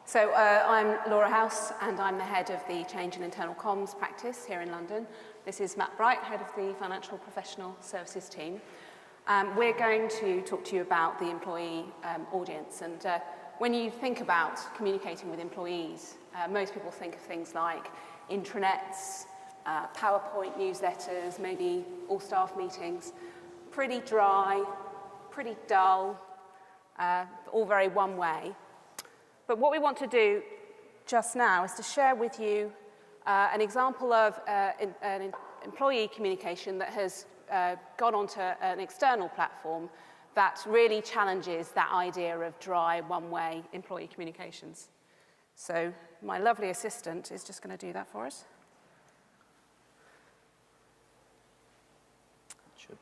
So I'm Laura House, and I'm the head of the Change and Internal Comms practice here in London. This is Matt Bright, head of the Financial Professional Services team. We're going to talk to you about the employee audience. And when you think about communicating with employees, most people think of things like intranets, PowerPoint newsletters, maybe all staff meetings. Pretty dry, pretty dull, all very one way. But what we want to do just now is to share with you an example of an employee communication that has gone onto an external platform that really challenges that idea of dry, one-way employee communications. So my lovely assistant is just going to do that for us.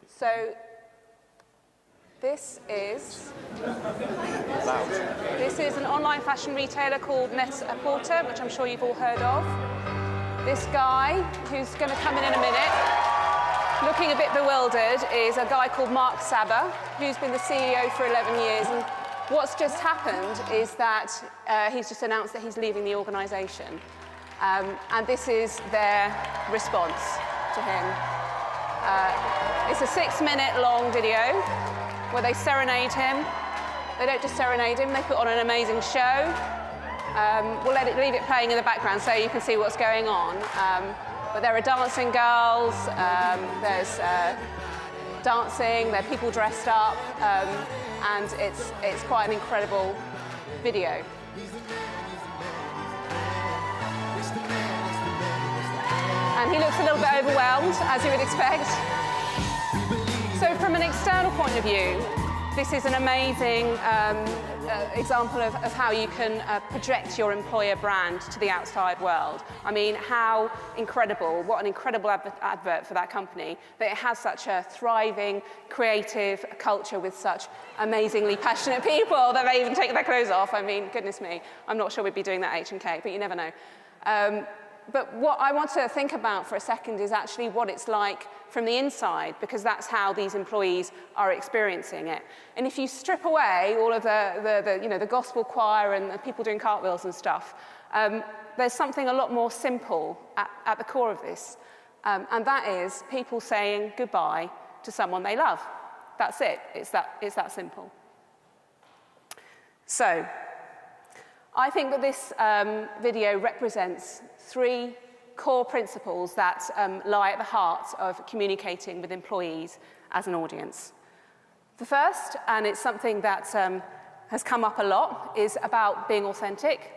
So this is an online fashion retailer called Netaporter, which I'm sure you've all heard of. This guy, who's going to come in a minute, looking a bit bewildered, is a guy called Mark Saber, who's been the CEO for 11 years. And what's just happened is that he's just announced that he's leaving the organisation. And this is their response to him. It's a 6-minute long video where they serenade him. They don't just serenade him, they put on an amazing show. We'll leave it playing in the background so you can see what's going on. But there are dancing girls, there's dancing, there are people dressed up, and it's quite an incredible video. And he looks a little bit overwhelmed, as you would expect. So from an external point of view, this is an amazing example of how you can project your employer brand to the outside world. I mean, how incredible, what an incredible advert for that company, that it has such a thriving, creative culture with such amazingly passionate people that they even take their clothes off. I mean, goodness me, I'm not sure we'd be doing that at H&K, but you never know. But what I want to think about for a second is actually what it's like from the inside, because that's how these employees are experiencing it. And if you strip away all of the gospel choir and the people doing cartwheels and stuff, there's something a lot more simple at the core of this. And that is people saying goodbye to someone they love. That's it. It's that simple. So I think that this video represents 3 core principles that lie at the heart of communicating with employees as an audience. The first, and it's something that has come up a lot, is about being authentic.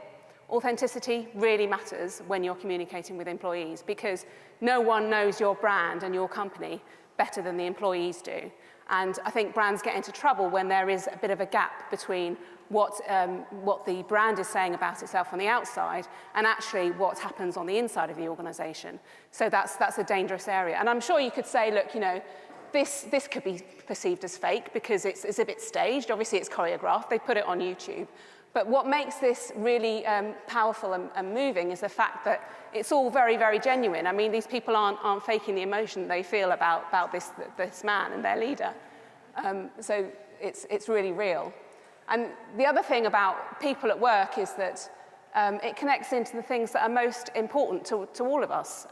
Authenticity really matters when you're communicating with employees, because no one knows your brand and your company better than the employees do. And I think brands get into trouble when there is a bit of a gap between what the brand is saying about itself on the outside and actually what happens on the inside of the organisation. So that's a dangerous area. And I'm sure you could say, look, you know, this could be perceived as fake because it's a bit staged. Obviously, it's choreographed. They put it on YouTube. But what makes this really powerful and moving is the fact that it's all very, very genuine. I mean, these people aren't faking the emotion they feel about this man and their leader. So it's really real. And the other thing about people at work is that it connects into the things that are most important to all of us.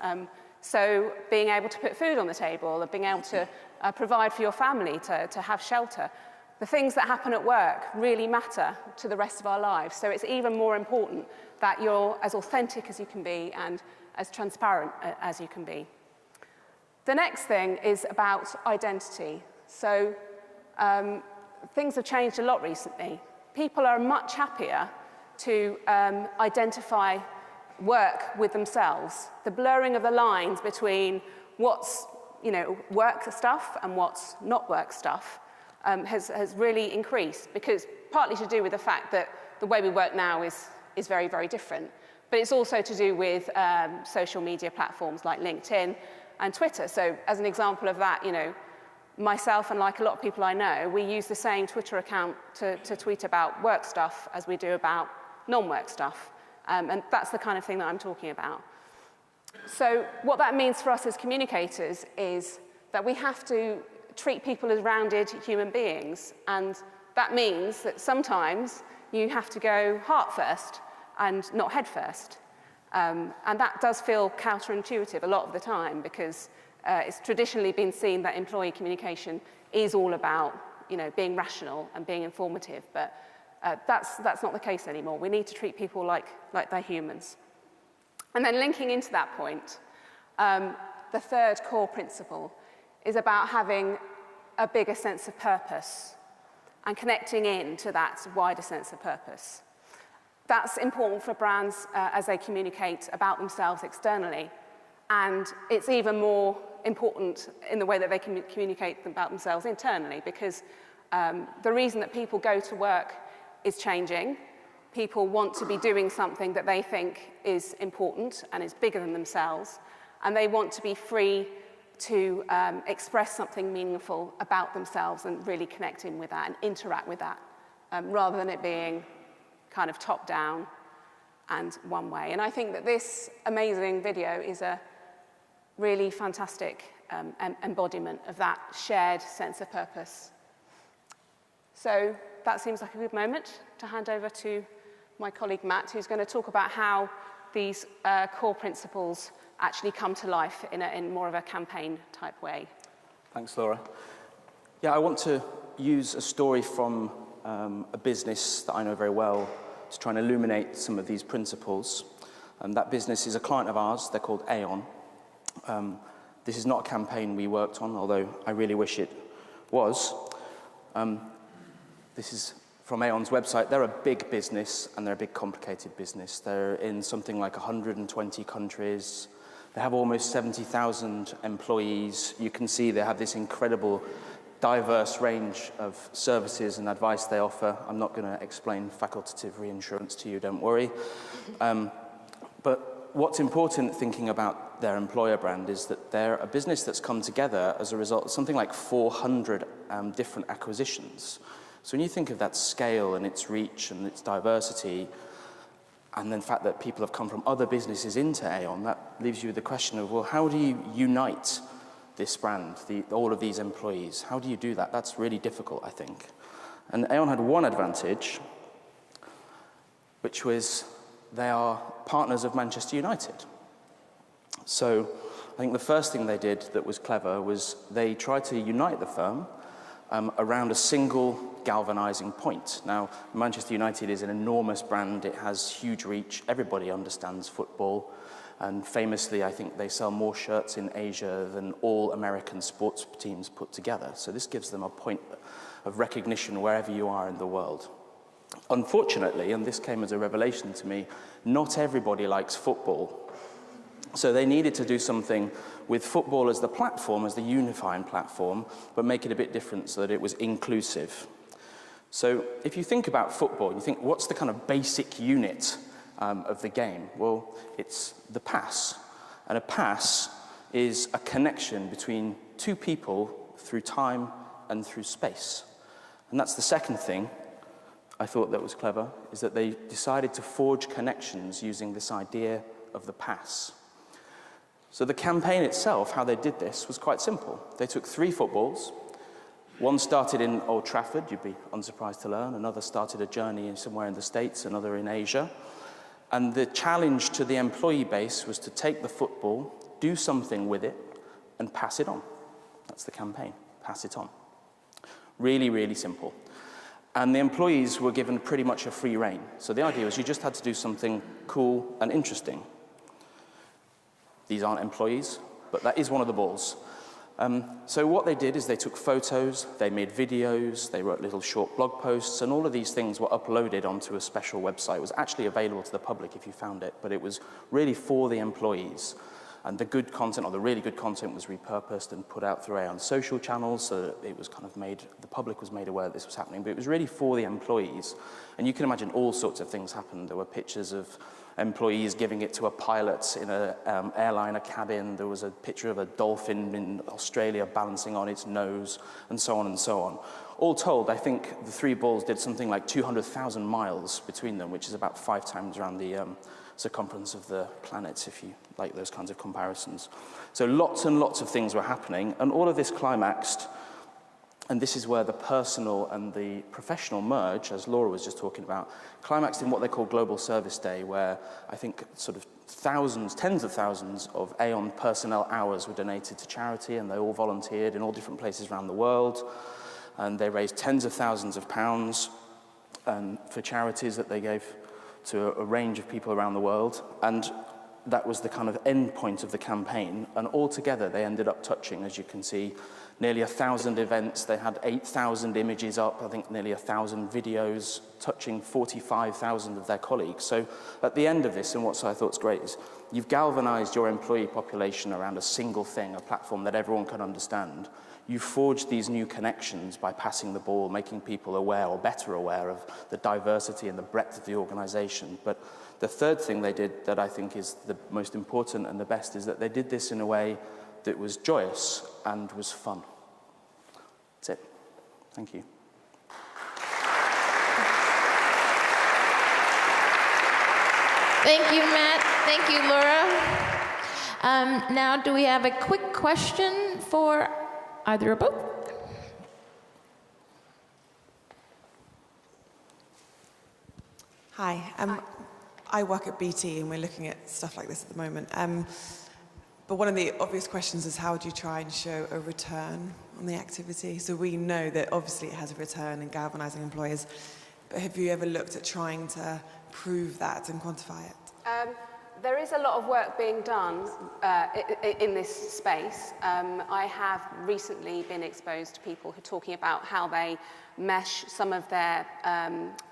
So being able to put food on the table, and being able to provide for your family, to have shelter. The things that happen at work really matter to the rest of our lives. So it's even more important that you're as authentic as you can be and as transparent as you can be. The next thing is about identity. So things have changed a lot recently. People are much happier to identify work with themselves. The blurring of the lines between what's work stuff and what's not work stuff has really increased, because partly to do with the fact that the way we work now is very, very different. But it's also to do with social media platforms like LinkedIn and Twitter. So as an example of that, myself and like a lot of people I know, we use the same Twitter account to tweet about work stuff as we do about non-work stuff. And that's the kind of thing that I'm talking about. So what that means for us as communicators is that we have to treat people as rounded human beings. And that means that sometimes you have to go heart first and not head first. And that does feel counterintuitive a lot of the time, because it's traditionally been seen that employee communication is all about, being rational and being informative, but that's not the case anymore. We need to treat people like they're humans. And then linking into that point, the third core principle is about having a bigger sense of purpose and connecting in to that wider sense of purpose. That's important for brands as they communicate about themselves externally, and it's even more important in the way that they can communicate about themselves internally, because the reason that people go to work is changing. People want to be doing something that they think is important and is bigger than themselves, and they want to be free to express something meaningful about themselves and really connect in with that and interact with that, rather than it being kind of top down and one way. And I think that this amazing video is a really fantastic embodiment of that shared sense of purpose. So that seems like a good moment to hand over to my colleague Matt, who's going to talk about how these core principles actually come to life in more of a campaign type way. Thanks, Laura. Yeah, I want to use a story from a business that I know very well to try and illuminate some of these principles. That business is a client of ours. They're called Aon. This is not a campaign we worked on, although I really wish it was. This is from Aon's website. They're a big business, and they're a big, complicated business. They're in something like 120 countries. They have almost 70,000 employees. You can see they have this incredible, diverse range of services and advice they offer. I'm not going to explain facultative reinsurance to you, don't worry. But what's important thinking about their employer brand is that they're a business that's come together as a result of something like 400 different acquisitions. So when you think of that scale and its reach and its diversity, and then the fact that people have come from other businesses into Aon, that leaves you with the question of, well, how do you unite this brand, all of these employees? How do you do that? That's really difficult, I think. And Aon had one advantage, which was they are partners of Manchester United. So I think the first thing they did that was clever was they tried to unite the firm around a single galvanizing point. Now, Manchester United is an enormous brand. It has huge reach. Everybody understands football. And famously, I think they sell more shirts in Asia than all American sports teams put together. So this gives them a point of recognition wherever you are in the world. Unfortunately, and this came as a revelation to me, not everybody likes football. So they needed to do something with football as the platform, as the unifying platform, but make it a bit different so that it was inclusive. So if you think about football, you think, what's the kind of basic unit of the game? Well, it's the pass. And a pass is a connection between two people through time and through space. And that's the second thing I thought that was clever, is that they decided to forge connections using this idea of the pass. So the campaign itself, how they did this, was quite simple. They took 3 footballs. One started in Old Trafford, you'd be unsurprised to learn. Another started a journey somewhere in the States, another in Asia. And the challenge to the employee base was to take the football, do something with it, and pass it on. That's the campaign, pass it on. Really, really simple. And the employees were given pretty much a free rein. So the idea was you just had to do something cool and interesting. These aren't employees, but that is one of the balls. So what they did is they took photos, they made videos, they wrote little short blog posts, and all of these things were uploaded onto a special website. It was actually available to the public if you found it, but it was really for the employees. And the good content, or the really good content, was repurposed and put out through Aon's social channels, so that it was kind of made, the public was made aware that this was happening, but it was really for the employees. And you can imagine all sorts of things happened. There were pictures of employees giving it to a pilot in an airliner cabin. There was a picture of a dolphin in Australia balancing on its nose, and so on and so on. All told, I think the 3 balls did something like 200,000 miles between them, which is about 5 times around the circumference of the planet, if you like those kinds of comparisons. So lots and lots of things were happening, and all of this climaxed And this is where the personal and the professional merge, as Laura was just talking about, climaxed in what they call Global Service Day, where I think sort of thousands, tens of thousands of Aon personnel hours were donated to charity, and they all volunteered in all different places around the world. And they raised tens of thousands of pounds for charities that they gave to a range of people around the world. And that was the kind of end point of the campaign. And altogether, they ended up touching, as you can see, nearly 1,000 events. They had 8,000 images up, I think nearly 1,000 videos, touching 45,000 of their colleagues. So at the end of this, and what I thought is great, is you've galvanized your employee population around a single thing, a platform that everyone can understand. You forged these new connections by passing the ball, making people aware or better aware of the diversity and the breadth of the organization. But the third thing they did that I think is the most important and the best is that they did this in a way that was joyous and was fun. That's it. Thank you. Thank you, Matt. Thank you, Laura. Now, do we have a quick question for either or both? Hi. I work at BT and we're looking at stuff like this at the moment. But one of the obvious questions is how do you try and show a return on the activity? So we know that obviously it has a return in galvanizing employers, but have you ever looked at trying to prove that and quantify it? There is a lot of work being done in this space. I have recently been exposed to people who are talking about how they mesh some of their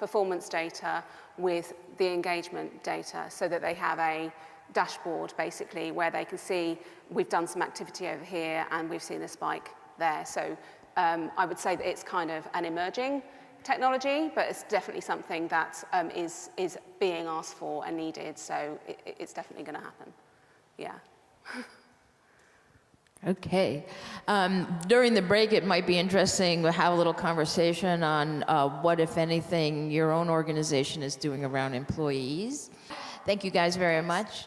performance data with the engagement data so that they have a dashboard basically where they can see we've done some activity over here and we've seen a spike there. So I would say that it's kind of an emerging technology, but it's definitely something that is being asked for and needed, so it's definitely going to happen. Yeah. Okay. During the break, it might be interesting to have a little conversation on what, if anything, your own organization is doing around employees. Thank you guys very much.